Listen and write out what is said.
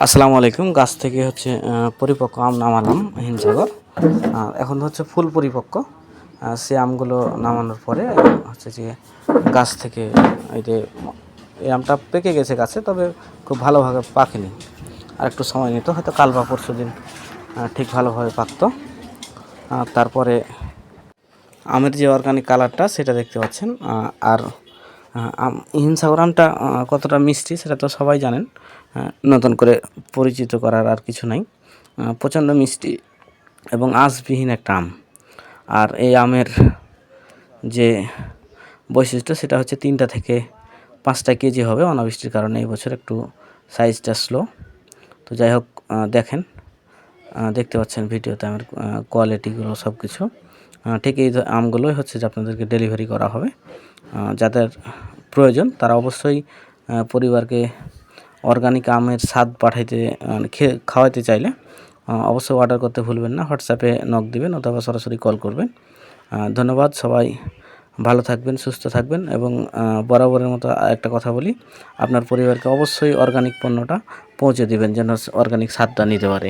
আসসালামু আলাইকুম। গাছ থেকে হচ্ছে পরিপক্ক আম নামালাম হিমসাগর। এখন হচ্ছে ফুল পরিপক্ক। সে আমগুলো নামানোর পরে হচ্ছে যে গাছ থেকে এই যে এই আমটা পেকে গেছে গাছে, তবে খুব ভালোভাবে পাকেনি, আর একটু সময় নিত, হয়তো কাল বা পরশু দিন ঠিক ভালোভাবে পাকতো। তারপরে আমের যে অর্গানিক কালারটা সেটা দেখতে পাচ্ছেন। আর হিমসাগর আমটা কতটা মিষ্টি সেটা তো সবাই জানেন, নতুন করে পরিচিত করার আর কিছু নাই। প্রচণ্ড মিষ্টি এবং আঁশবিহীন একটা আম। আর এই আমের যে বৈশিষ্ট্য সেটা হচ্ছে 3টা থেকে 5টা কেজি হবে। অনাবৃষ্টির কারণে এই বছর একটু সাইজটা স্লো। তো যাই হোক, দেখেন, দেখতে পাচ্ছেন ভিডিওতে আমের কোয়ালিটিগুলো সব কিছু। ঠিক এই আমগুলোই হচ্ছে যে আপনাদেরকে ডেলিভারি করা হবে। যাদের প্রয়োজন তারা অবশ্যই পরিবারকে অর্গানিক আমের স্বাদ পাঠাইতে খাওয়াইতে চাইলে অবশ্যই অর্ডার করতে ভুলবেন না। হোয়াটসঅ্যাপে নক দিবেন অথবা সরাসরি কল করবেন। ধন্যবাদ। সবাই ভালো থাকবেন, সুস্থ থাকবেন এবং বরাবরের মতো একটা কথা বলি, আপনার পরিবারকে অবশ্যই অর্গানিক পণ্যটা পৌঁছে দিবেন যেন অর্গানিক স্বাদটা নিতে পারে।